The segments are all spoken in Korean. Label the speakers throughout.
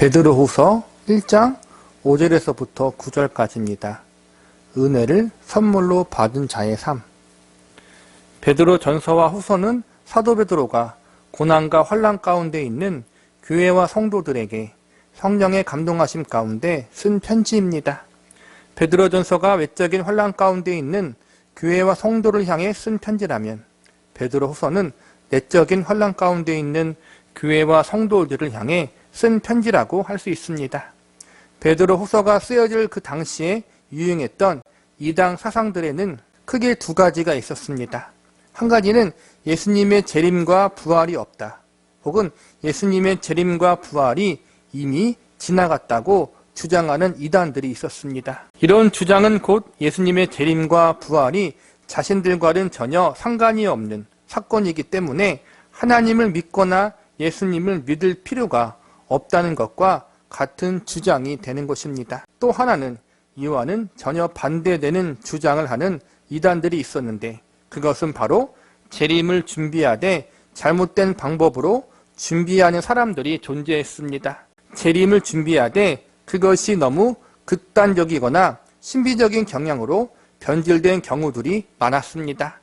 Speaker 1: 베드로후서 1장 5절에서부터 9절까지입니다. 은혜를 선물로 받은 자의 삶. 베드로 전서와 후서는 사도 베드로가 고난과 환난 가운데 있는 교회와 성도들에게 성령의 감동하심 가운데 쓴 편지입니다. 베드로 전서가 외적인 환난 가운데 있는 교회와 성도를 향해 쓴 편지라면 베드로 후서는 내적인 환난 가운데 있는 교회와 성도들을 향해 쓴 편지라고 할 수 있습니다. 베드로 후서가 쓰여질 그 당시에 유행했던 이당 사상들에는 크게 두 가지가 있었습니다. 한 가지는 예수님의 재림과 부활이 없다, 혹은 예수님의 재림과 부활이 이미 지나갔다고 주장하는 이단들이 있었습니다. 이런 주장은 곧 예수님의 재림과 부활이 자신들과는 전혀 상관이 없는 사건이기 때문에 하나님을 믿거나 예수님을 믿을 필요가 없다는 것과 같은 주장이 되는 것입니다. 또 하나는 이와는 전혀 반대되는 주장을 하는 이단들이 있었는데, 그것은 바로 재림을 준비하되 잘못된 방법으로 준비하는 사람들이 존재했습니다. 재림을 준비하되 그것이 너무 극단적이거나 신비적인 경향으로 변질된 경우들이 많았습니다.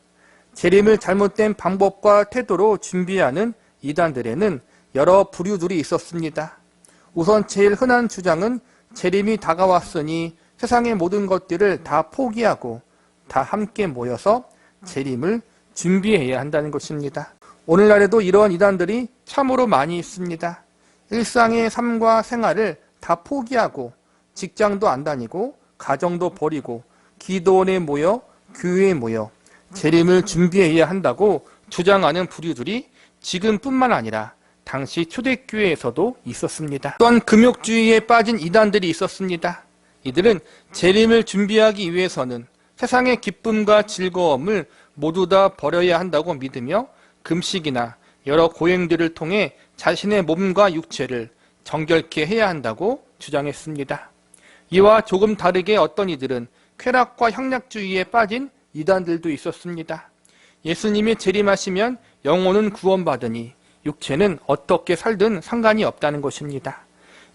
Speaker 1: 재림을 잘못된 방법과 태도로 준비하는 이단들에는 여러 부류들이 있었습니다. 우선 제일 흔한 주장은 재림이 다가왔으니 세상의 모든 것들을 다 포기하고 다 함께 모여서 재림을 준비해야 한다는 것입니다. 오늘날에도 이러한 이단들이 참으로 많이 있습니다. 일상의 삶과 생활을 다 포기하고 직장도 안 다니고 가정도 버리고 기도원에 모여 교회에 모여 재림을 준비해야 한다고 주장하는 부류들이 지금뿐만 아니라 당시 초대교회에서도 있었습니다. 또한 금욕주의에 빠진 이단들이 있었습니다. 이들은 재림을 준비하기 위해서는 세상의 기쁨과 즐거움을 모두 다 버려야 한다고 믿으며 금식이나 여러 고행들을 통해 자신의 몸과 육체를 정결케 해야 한다고 주장했습니다. 이와 조금 다르게 어떤 이들은 쾌락과 향락주의에 빠진 이단들도 있었습니다. 예수님이 재림하시면 영혼은 구원받으니 육체는 어떻게 살든 상관이 없다는 것입니다.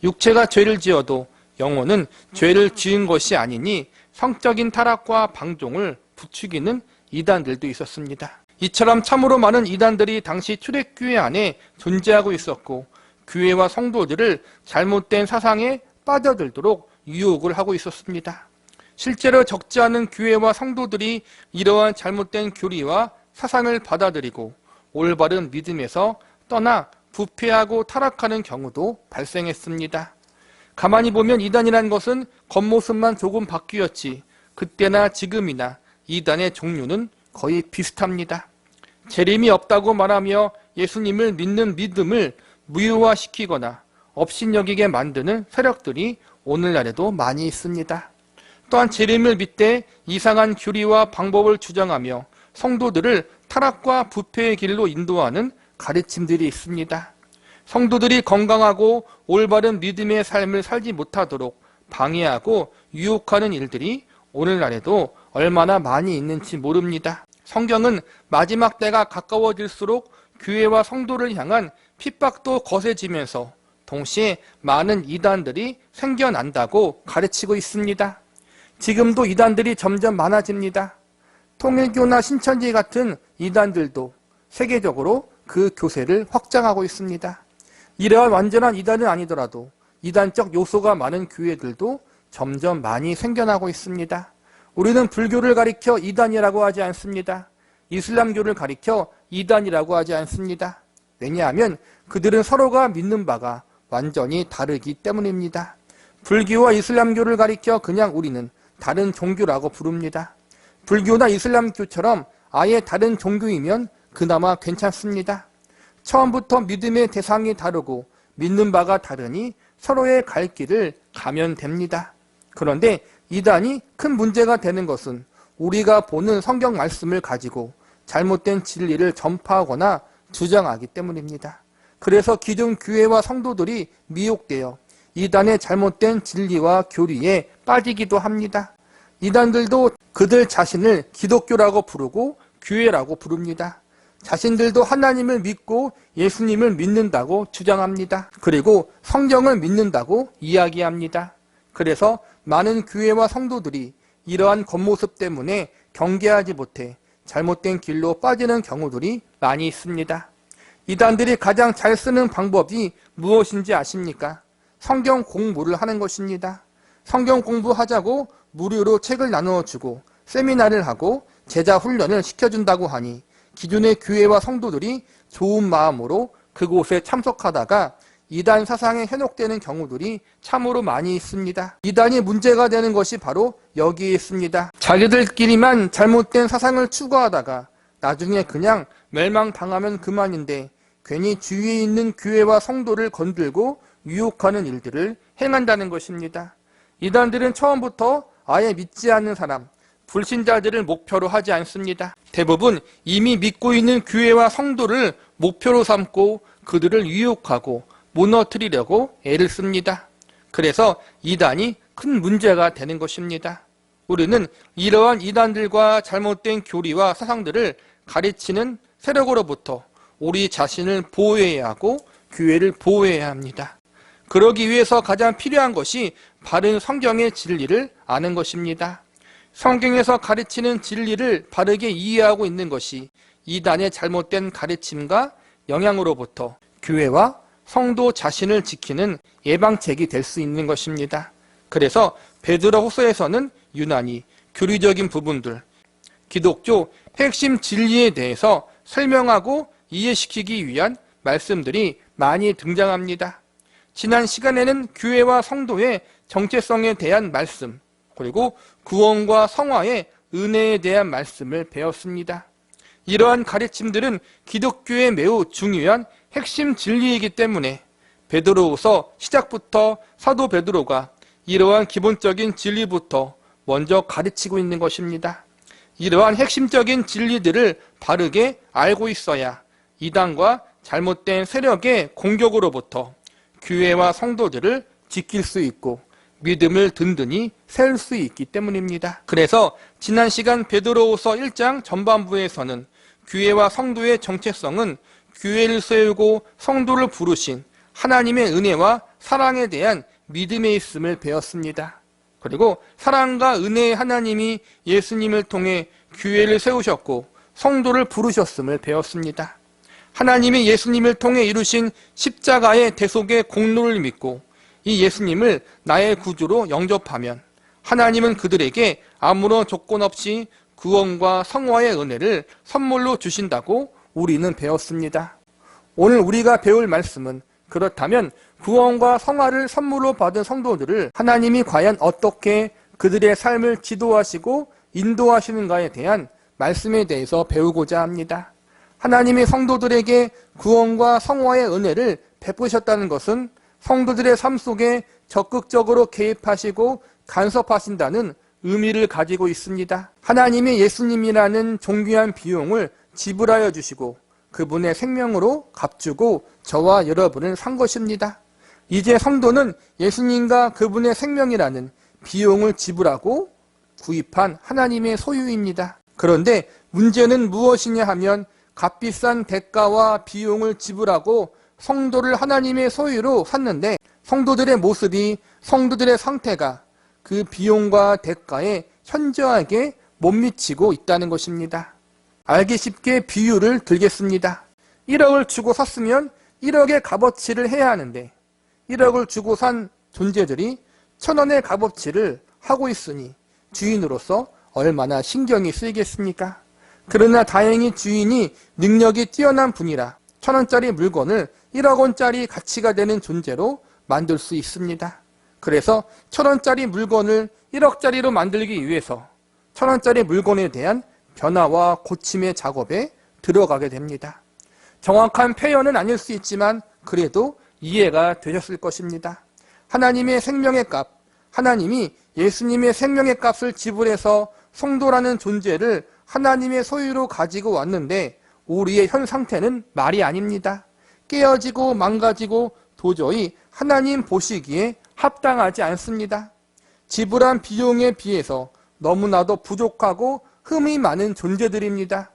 Speaker 1: 육체가 죄를 지어도 영혼은 죄를 지은 것이 아니니 성적인 타락과 방종을 부추기는 이단들도 있었습니다. 이처럼 참으로 많은 이단들이 당시 초대교회 안에 존재하고 있었고, 교회와 성도들을 잘못된 사상에 빠져들도록 유혹을 하고 있었습니다. 실제로 적지 않은 교회와 성도들이 이러한 잘못된 교리와 사상을 받아들이고 올바른 믿음에서 떠나 부패하고 타락하는 경우도 발생했습니다. 가만히 보면 이단이라는 것은 겉모습만 조금 바뀌었지 그때나 지금이나 이단의 종류는 거의 비슷합니다. 재림이 없다고 말하며 예수님을 믿는 믿음을 무효화시키거나 업신여기게 만드는 세력들이 오늘날에도 많이 있습니다. 또한 재림을 믿되 이상한 교리와 방법을 주장하며 성도들을 타락과 부패의 길로 인도하는 가르침들이 있습니다. 성도들이 건강하고 올바른 믿음의 삶을 살지 못하도록 방해하고 유혹하는 일들이 오늘날에도 얼마나 많이 있는지 모릅니다. 성경은 마지막 때가 가까워질수록 교회와 성도를 향한 핍박도 거세지면서 동시에 많은 이단들이 생겨난다고 가르치고 있습니다. 지금도 이단들이 점점 많아집니다. 통일교나 신천지 같은 이단들도 세계적으로 그 교세를 확장하고 있습니다. 이러한 완전한 이단은 아니더라도 이단적 요소가 많은 교회들도 점점 많이 생겨나고 있습니다. 우리는 불교를 가리켜 이단이라고 하지 않습니다. 이슬람교를 가리켜 이단이라고 하지 않습니다. 왜냐하면 그들은 서로가 믿는 바가 완전히 다르기 때문입니다. 불교와 이슬람교를 가리켜 그냥 우리는 다른 종교라고 부릅니다. 불교나 이슬람교처럼 아예 다른 종교이면 그나마 괜찮습니다. 처음부터 믿음의 대상이 다르고 믿는 바가 다르니 서로의 갈 길을 가면 됩니다. 그런데 이단이 큰 문제가 되는 것은 우리가 보는 성경 말씀을 가지고 잘못된 진리를 전파하거나 주장하기 때문입니다. 그래서 기존 교회와 성도들이 미혹되어 이단의 잘못된 진리와 교리에 빠지기도 합니다. 이단들도 그들 자신을 기독교라고 부르고 교회라고 부릅니다. 자신들도 하나님을 믿고 예수님을 믿는다고 주장합니다. 그리고 성경을 믿는다고 이야기합니다. 그래서 많은 교회와 성도들이 이러한 겉모습 때문에 경계하지 못해 잘못된 길로 빠지는 경우들이 많이 있습니다. 이단들이 가장 잘 쓰는 방법이 무엇인지 아십니까? 성경 공부를 하는 것입니다. 성경 공부하자고 무료로 책을 나누어주고 세미나를 하고 제자 훈련을 시켜준다고 하니 기존의 교회와 성도들이 좋은 마음으로 그곳에 참석하다가 이단 사상에 현혹되는 경우들이 참으로 많이 있습니다. 이단이 문제가 되는 것이 바로 여기에 있습니다. 자기들끼리만 잘못된 사상을 추구하다가 나중에 그냥 멸망당하면 그만인데 괜히 주위에 있는 교회와 성도를 건들고 유혹하는 일들을 행한다는 것입니다. 이단들은 처음부터 아예 믿지 않는 사람, 불신자들을 목표로 하지 않습니다. 대부분 이미 믿고 있는 교회와 성도를 목표로 삼고 그들을 유혹하고 무너뜨리려고 애를 씁니다. 그래서 이단이 큰 문제가 되는 것입니다. 우리는 이러한 이단들과 잘못된 교리와 사상들을 가르치는 세력으로부터 우리 자신을 보호해야 하고 교회를 보호해야 합니다. 그러기 위해서 가장 필요한 것이 바른 성경의 진리를 아는 것입니다. 성경에서 가르치는 진리를 바르게 이해하고 있는 것이 이단의 잘못된 가르침과 영향으로부터 교회와 성도 자신을 지키는 예방책이 될 수 있는 것입니다. 그래서 베드로후서에서는 유난히 교리적인 부분들, 기독교 핵심 진리에 대해서 설명하고 이해시키기 위한 말씀들이 많이 등장합니다. 지난 시간에는 교회와 성도의 정체성에 대한 말씀, 그리고 구원과 성화의 은혜에 대한 말씀을 배웠습니다. 이러한 가르침들은 기독교의 매우 중요한 핵심 진리이기 때문에 베드로후서 시작부터 사도 베드로가 이러한 기본적인 진리부터 먼저 가르치고 있는 것입니다. 이러한 핵심적인 진리들을 바르게 알고 있어야 이단과 잘못된 세력의 공격으로부터 교회와 성도들을 지킬 수 있고 믿음을 든든히 세울 수 있기 때문입니다. 그래서 지난 시간 베드로후서 1장 전반부에서는 교회와 성도의 정체성은 교회를 세우고 성도를 부르신 하나님의 은혜와 사랑에 대한 믿음에 있음을 배웠습니다. 그리고 사랑과 은혜의 하나님이 예수님을 통해 교회를 세우셨고 성도를 부르셨음을 배웠습니다. 하나님이 예수님을 통해 이루신 십자가의 대속의 공로를 믿고 이 예수님을 나의 구주로 영접하면 하나님은 그들에게 아무런 조건 없이 구원과 성화의 은혜를 선물로 주신다고 우리는 배웠습니다. 오늘 우리가 배울 말씀은 그렇다면 구원과 성화를 선물로 받은 성도들을 하나님이 과연 어떻게 그들의 삶을 지도하시고 인도하시는가에 대한 말씀에 대해서 배우고자 합니다. 하나님이 성도들에게 구원과 성화의 은혜를 베푸셨다는 것은 성도들의 삶 속에 적극적으로 개입하시고 간섭하신다는 의미를 가지고 있습니다. 하나님이 예수님이라는 존귀한 비용을 지불하여 주시고 그분의 생명으로 값주고 저와 여러분을 산 것입니다. 이제 성도는 예수님과 그분의 생명이라는 비용을 지불하고 구입한 하나님의 소유입니다. 그런데 문제는 무엇이냐 하면 값비싼 대가와 비용을 지불하고 성도를 하나님의 소유로 샀는데 성도들의 모습이, 성도들의 상태가 그 비용과 대가에 현저하게 못 미치고 있다는 것입니다. 알기 쉽게 비유를 들겠습니다. 1억을 주고 샀으면 1억의 값어치를 해야 하는데 1억을 주고 산 존재들이 1,000원의 값어치를 하고 있으니 주인으로서 얼마나 신경이 쓰이겠습니까? 그러나 다행히 주인이 능력이 뛰어난 분이라 1,000원짜리 물건을 1억 원짜리 가치가 되는 존재로 만들 수 있습니다. 그래서 1,000원짜리 물건을 1억짜리로 만들기 위해서 1,000원짜리 물건에 대한 변화와 고침의 작업에 들어가게 됩니다. 정확한 표현은 아닐 수 있지만 그래도 이해가 되셨을 것입니다. 하나님의 생명의 값, 하나님이 예수님의 생명의 값을 지불해서 성도라는 존재를 하나님의 소유로 가지고 왔는데 우리의 현 상태는 말이 아닙니다. 깨어지고 망가지고 도저히 하나님 보시기에 합당하지 않습니다. 지불한 비용에 비해서 너무나도 부족하고 흠이 많은 존재들입니다.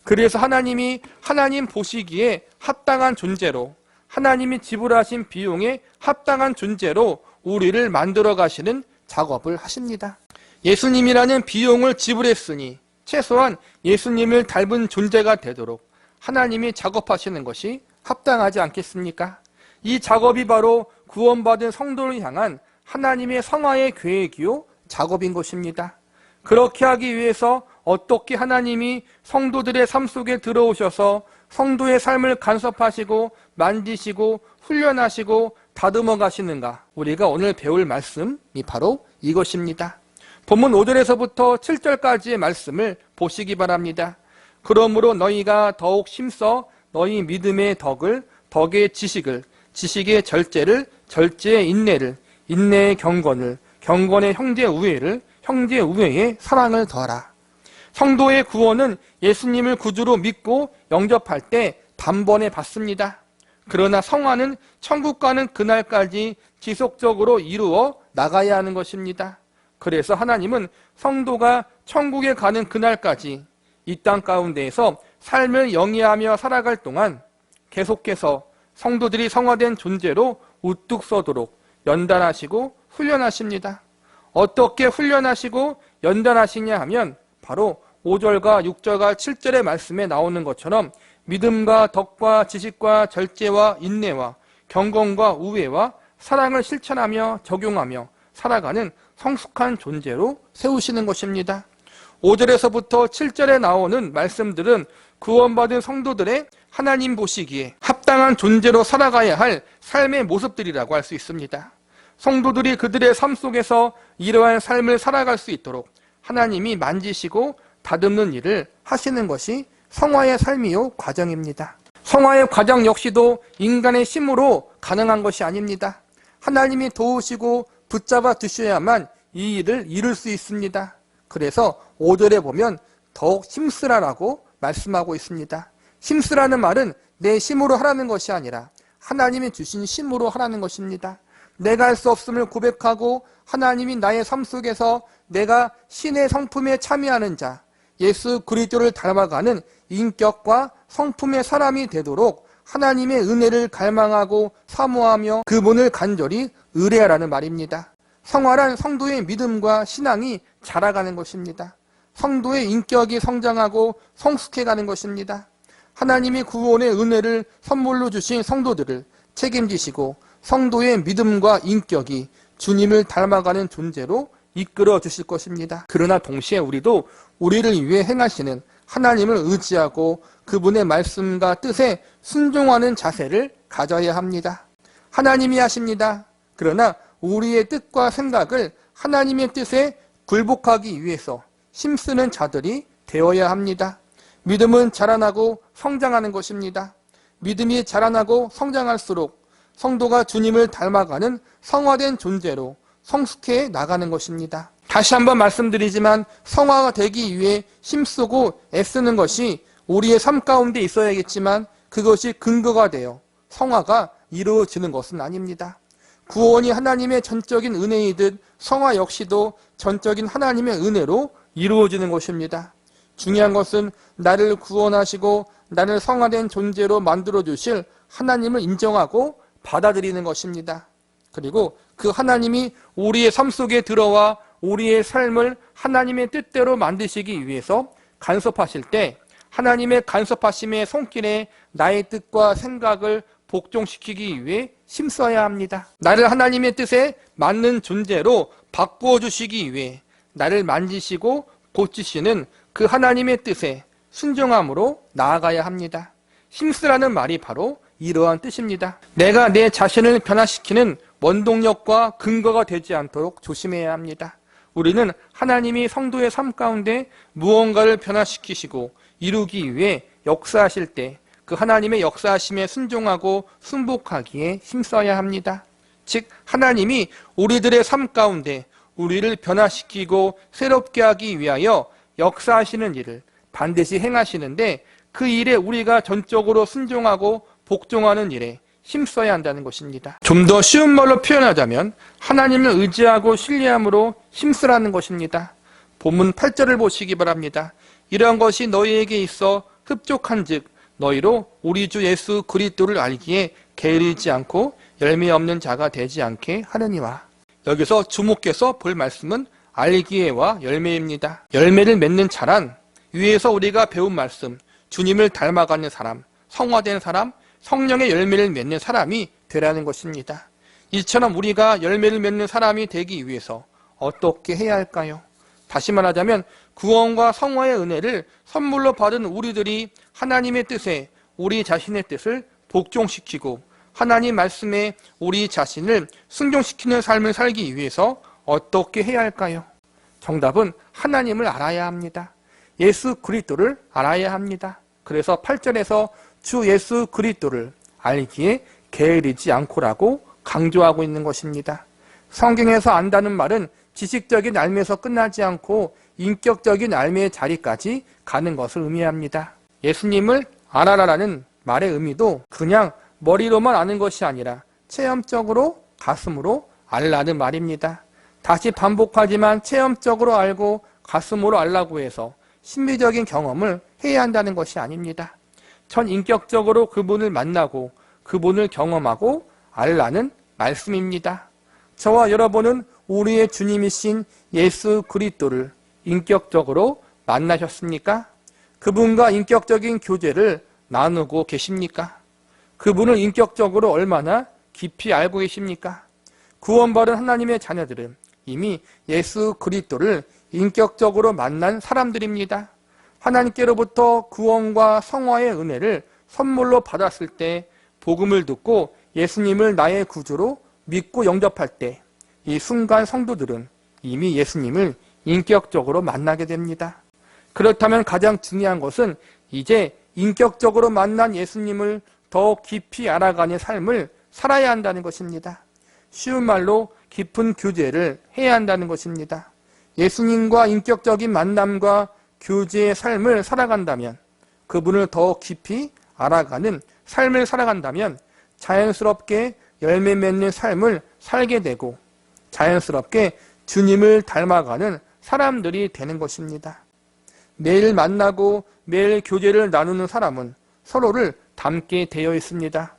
Speaker 1: 그래서 하나님이 하나님 보시기에 합당한 존재로, 하나님이 지불하신 비용에 합당한 존재로 우리를 만들어 가시는 작업을 하십니다. 예수님이라는 비용을 지불했으니 최소한 예수님을 닮은 존재가 되도록 하나님이 작업하시는 것이 합당하지 않겠습니까? 이 작업이 바로 구원받은 성도를 향한 하나님의 성화의 계획이요 작업인 것입니다. 그렇게 하기 위해서 어떻게 하나님이 성도들의 삶 속에 들어오셔서 성도의 삶을 간섭하시고 만지시고 훈련하시고 다듬어 가시는가? 우리가 오늘 배울 말씀이 바로 이것입니다. 본문 5절에서부터 7절까지의 말씀을 보시기 바랍니다. 그러므로 너희가 더욱 힘써 너희 믿음의 덕을, 덕의 지식을, 지식의 절제를, 절제의 인내를, 인내의 경건을, 경건의 형제 우애를, 형제 우애의 사랑을 더하라. 성도의 구원은 예수님을 구주로 믿고 영접할 때 단번에 받습니다. 그러나 성화는 천국 가는 그날까지 지속적으로 이루어 나가야 하는 것입니다. 그래서 하나님은 성도가 천국에 가는 그날까지 이 땅 가운데에서 삶을 영위하며 살아갈 동안 계속해서 성도들이 성화된 존재로 우뚝 서도록 연단하시고 훈련하십니다. 어떻게 훈련하시고 연단하시냐 하면 바로 5절과 6절과 7절의 말씀에 나오는 것처럼 믿음과 덕과 지식과 절제와 인내와 경건과 우애와 사랑을 실천하며 적용하며 살아가는 성숙한 존재로 세우시는 것입니다. 5절에서부터 7절에 나오는 말씀들은 구원받은 성도들의 하나님 보시기에 합당한 존재로 살아가야 할 삶의 모습들이라고 할 수 있습니다. 성도들이 그들의 삶 속에서 이러한 삶을 살아갈 수 있도록 하나님이 만지시고 다듬는 일을 하시는 것이 성화의 삶이요 과정입니다. 성화의 과정 역시도 인간의 힘으로 가능한 것이 아닙니다. 하나님이 도우시고 붙잡아 두셔야만 이 일을 이룰 수 있습니다. 그래서 5절에 보면 더욱 힘쓰라라고 말씀하고 있습니다. 힘쓰라는 말은 내 힘으로 하라는 것이 아니라 하나님이 주신 힘으로 하라는 것입니다. 내가 할 수 없음을 고백하고 하나님이 나의 삶 속에서 내가 신의 성품에 참여하는 자, 예수 그리스도를 닮아가는 인격과 성품의 사람이 되도록 하나님의 은혜를 갈망하고 사모하며 그분을 간절히 의뢰하라는 말입니다. 성화란 성도의 믿음과 신앙이 자라가는 것입니다. 성도의 인격이 성장하고 성숙해가는 것입니다. 하나님이 구원의 은혜를 선물로 주신 성도들을 책임지시고 성도의 믿음과 인격이 주님을 닮아가는 존재로 이끌어 주실 것입니다. 그러나 동시에 우리도 우리를 위해 행하시는 하나님을 의지하고 그분의 말씀과 뜻에 순종하는 자세를 가져야 합니다. 하나님이 하십니다. 그러나 우리의 뜻과 생각을 하나님의 뜻에 굴복하기 위해서 힘쓰는 자들이 되어야 합니다. 믿음은 자라나고 성장하는 것입니다. 믿음이 자라나고 성장할수록 성도가 주님을 닮아가는 성화된 존재로 성숙해 나가는 것입니다. 다시 한번 말씀드리지만 성화가 되기 위해 힘쓰고 애쓰는 것이 우리의 삶 가운데 있어야겠지만 그것이 근거가 되어 성화가 이루어지는 것은 아닙니다. 구원이 하나님의 전적인 은혜이듯 성화 역시도 전적인 하나님의 은혜로 이루어지는 것입니다. 중요한 것은 나를 구원하시고 나를 성화된 존재로 만들어주실 하나님을 인정하고 받아들이는 것입니다. 그리고 그 하나님이 우리의 삶 속에 들어와 우리의 삶을 하나님의 뜻대로 만드시기 위해서 간섭하실 때 하나님의 간섭하심의 손길에 나의 뜻과 생각을 복종시키기 위해 힘써야 합니다. 나를 하나님의 뜻에 맞는 존재로 바꾸어 주시기 위해 나를 만지시고 고치시는 그 하나님의 뜻에 순종함으로 나아가야 합니다. 힘쓰라는 말이 바로 이러한 뜻입니다. 내가 내 자신을 변화시키는 원동력과 근거가 되지 않도록 조심해야 합니다. 우리는 하나님이 성도의 삶 가운데 무언가를 변화시키시고 이루기 위해 역사하실 때 그 하나님의 역사하심에 순종하고 순복하기에 힘써야 합니다. 즉 하나님이 우리들의 삶 가운데 우리를 변화시키고 새롭게 하기 위하여 역사하시는 일을 반드시 행하시는데 그 일에 우리가 전적으로 순종하고 복종하는 일에 힘써야 한다는 것입니다. 좀 더 쉬운 말로 표현하자면 하나님을 의지하고 신뢰함으로 힘쓰라는 것입니다. 본문 8절을 보시기 바랍니다. 이러한 것이 너희에게 있어 흡족한즉 너희로 우리 주 예수 그리스도를 알기에 게으르지 않고 열매 없는 자가 되지 않게 하려니와. 여기서 주목해서 볼 말씀은 알기에와 열매입니다. 열매를 맺는 자란 위에서 우리가 배운 말씀, 주님을 닮아가는 사람, 성화된 사람, 성령의 열매를 맺는 사람이 되라는 것입니다. 이처럼 우리가 열매를 맺는 사람이 되기 위해서 어떻게 해야 할까요? 다시 말하자면 구원과 성화의 은혜를 선물로 받은 우리들이 하나님의 뜻에 우리 자신의 뜻을 복종시키고 하나님 말씀에 우리 자신을 순종시키는 삶을 살기 위해서 어떻게 해야 할까요? 정답은 하나님을 알아야 합니다. 예수 그리스도를 알아야 합니다. 그래서 8절에서 주 예수 그리스도를 알기에 게으르지 않고라고 강조하고 있는 것입니다. 성경에서 안다는 말은 지식적인 알매에서 끝나지 않고 인격적인 알매의 자리까지 가는 것을 의미합니다. 예수님을 알아라라는 말의 의미도 그냥 머리로만 아는 것이 아니라 체험적으로 가슴으로 알라는 말입니다. 다시 반복하지만 체험적으로 알고 가슴으로 알라고 해서 심리적인 경험을 해야 한다는 것이 아닙니다. 전 인격적으로 그분을 만나고 그분을 경험하고 알라는 말씀입니다. 저와 여러분은 우리의 주님이신 예수 그리스도를 인격적으로 만나셨습니까? 그분과 인격적인 교제를 나누고 계십니까? 그분을 인격적으로 얼마나 깊이 알고 계십니까? 구원받은 하나님의 자녀들은 이미 예수 그리스도를 인격적으로 만난 사람들입니다. 하나님께로부터 구원과 성화의 은혜를 선물로 받았을 때 복음을 듣고 예수님을 나의 구주로 믿고 영접할 때 이 순간 성도들은 이미 예수님을 인격적으로 만나게 됩니다. 그렇다면 가장 중요한 것은 이제 인격적으로 만난 예수님을 더 깊이 알아가는 삶을 살아야 한다는 것입니다. 쉬운 말로 깊은 교제를 해야 한다는 것입니다. 예수님과 인격적인 만남과 교제의 삶을 살아간다면, 그분을 더 깊이 알아가는 삶을 살아간다면 자연스럽게 열매 맺는 삶을 살게 되고 자연스럽게 주님을 닮아가는 사람들이 되는 것입니다. 매일 만나고 매일 교제를 나누는 사람은 서로를 닮게 되어 있습니다.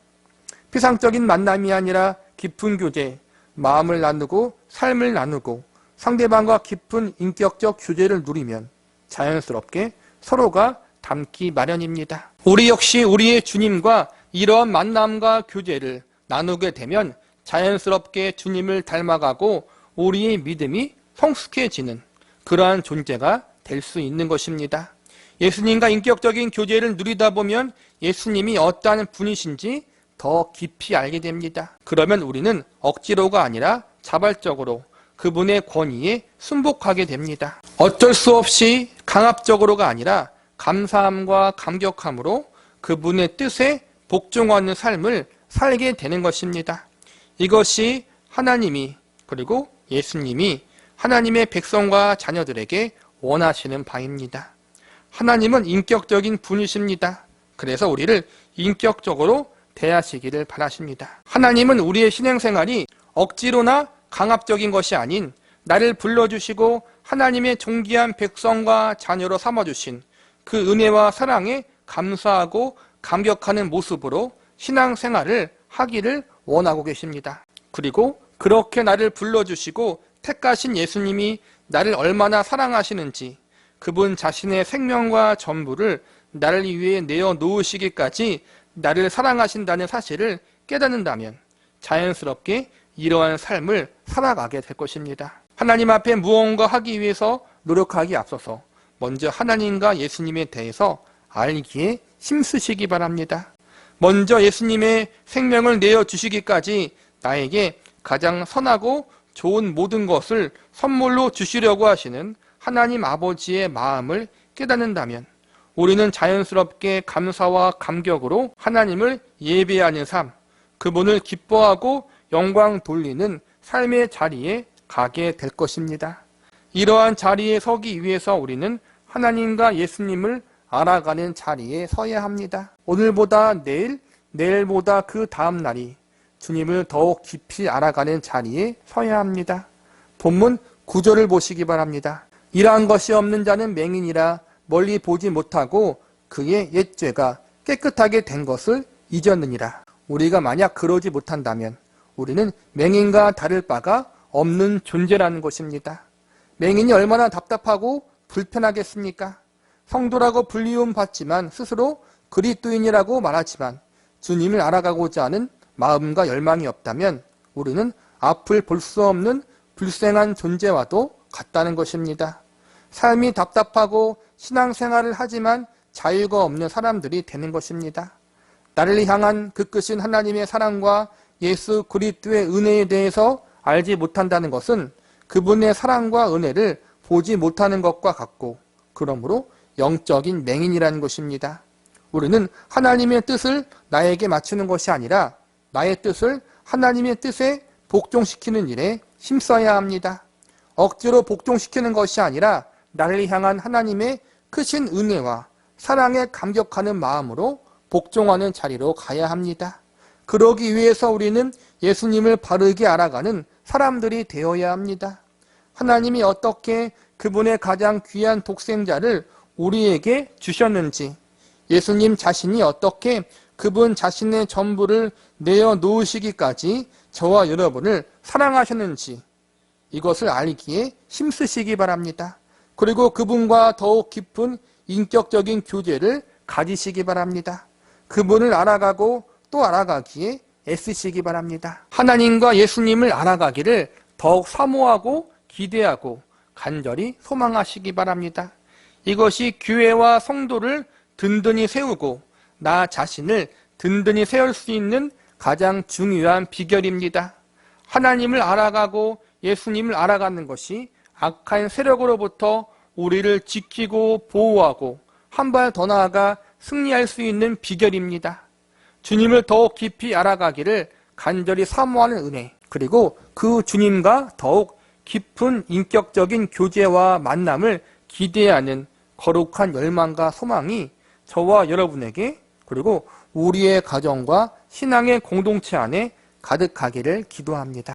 Speaker 1: 피상적인 만남이 아니라 깊은 교제, 마음을 나누고 삶을 나누고 상대방과 깊은 인격적 교제를 누리면 자연스럽게 서로가 닮기 마련입니다. 우리 역시 우리의 주님과 이러한 만남과 교제를 나누게 되면 자연스럽게 주님을 닮아가고 우리의 믿음이 성숙해지는 그러한 존재가 될 수 있는 것입니다. 예수님과 인격적인 교제를 누리다 보면 예수님이 어떠한 분이신지 더 깊이 알게 됩니다. 그러면 우리는 억지로가 아니라 자발적으로 그분의 권위에 순복하게 됩니다. 어쩔 수 없이 강압적으로가 아니라 감사함과 감격함으로 그분의 뜻에 복종하는 삶을 살게 되는 것입니다. 이것이 하나님이 그리고 예수님이 하나님의 백성과 자녀들에게 원하시는 바입니다. 하나님은 인격적인 분이십니다. 그래서 우리를 인격적으로 대하시기를 바라십니다. 하나님은 우리의 신앙생활이 억지로나 강압적인 것이 아닌 나를 불러주시고 하나님의 존귀한 백성과 자녀로 삼아주신 그 은혜와 사랑에 감사하고 감격하는 모습으로 신앙생활을 하기를 원하고 계십니다. 그리고 그렇게 나를 불러주시고 택하신 예수님이 나를 얼마나 사랑하시는지 그분 자신의 생명과 전부를 나를 위해 내어 놓으시기까지 나를 사랑하신다는 사실을 깨닫는다면 자연스럽게 이러한 삶을 살아가게 될 것입니다. 하나님 앞에 무언가 하기 위해서 노력하기 앞서서 먼저 하나님과 예수님에 대해서 알기에 힘쓰시기 바랍니다. 먼저 예수님의 생명을 내어주시기까지 나에게 가장 선하고 좋은 모든 것을 선물로 주시려고 하시는 하나님 아버지의 마음을 깨닫는다면 우리는 자연스럽게 감사와 감격으로 하나님을 예배하는 삶, 그분을 기뻐하고 영광 돌리는 삶의 자리에 가게 될 것입니다. 이러한 자리에 서기 위해서 우리는 하나님과 예수님을 알아가는 자리에 서야 합니다. 오늘보다 내일, 내일보다 그 다음 날이 주님을 더욱 깊이 알아가는 자리에 서야 합니다. 본문 9절을 보시기 바랍니다. 일한 것이 없는 자는 맹인이라 멀리 보지 못하고 그의 옛죄가 깨끗하게 된 것을 잊었느니라. 우리가 만약 그러지 못한다면 우리는 맹인과 다를 바가 없는 존재라는 것입니다. 맹인이 얼마나 답답하고 불편하겠습니까? 성도라고 불리움 받지만 스스로 그리스도인이라고 말하지만 주님을 알아가고자 하는 마음과 열망이 없다면 우리는 앞을 볼 수 없는 불쌍한 존재와도 같다는 것입니다. 삶이 답답하고 신앙생활을 하지만 자유가 없는 사람들이 되는 것입니다. 나를 향한 그 크신 하나님의 사랑과 예수 그리스도의 은혜에 대해서 알지 못한다는 것은 그분의 사랑과 은혜를 보지 못하는 것과 같고, 그러므로 영적인 맹인이라는 것입니다. 우리는 하나님의 뜻을 나에게 맞추는 것이 아니라 나의 뜻을 하나님의 뜻에 복종시키는 일에 힘써야 합니다. 억지로 복종시키는 것이 아니라 나를 향한 하나님의 크신 은혜와 사랑에 감격하는 마음으로 복종하는 자리로 가야 합니다. 그러기 위해서 우리는 예수님을 바르게 알아가는 사람들이 되어야 합니다. 하나님이 어떻게 그분의 가장 귀한 독생자를 우리에게 주셨는지, 예수님 자신이 어떻게 그분 자신의 전부를 내어놓으시기까지 저와 여러분을 사랑하셨는지 이것을 알기에 힘쓰시기 바랍니다. 그리고 그분과 더욱 깊은 인격적인 교제를 가지시기 바랍니다. 그분을 알아가고 또 알아가기에 애쓰시기 바랍니다. 하나님과 예수님을 알아가기를 더욱 사모하고 기대하고 간절히 소망하시기 바랍니다. 이것이 교회와 성도를 든든히 세우고 나 자신을 든든히 세울 수 있는 가장 중요한 비결입니다. 하나님을 알아가고 예수님을 알아가는 것이 악한 세력으로부터 우리를 지키고 보호하고 한 발 더 나아가 승리할 수 있는 비결입니다. 주님을 더욱 깊이 알아가기를 간절히 사모하는 은혜, 그리고 그 주님과 더욱 깊은 인격적인 교제와 만남을 기대하는 거룩한 열망과 소망이 저와 여러분에게 그리고 우리의 가정과 신앙의 공동체 안에 가득하기를 기도합니다.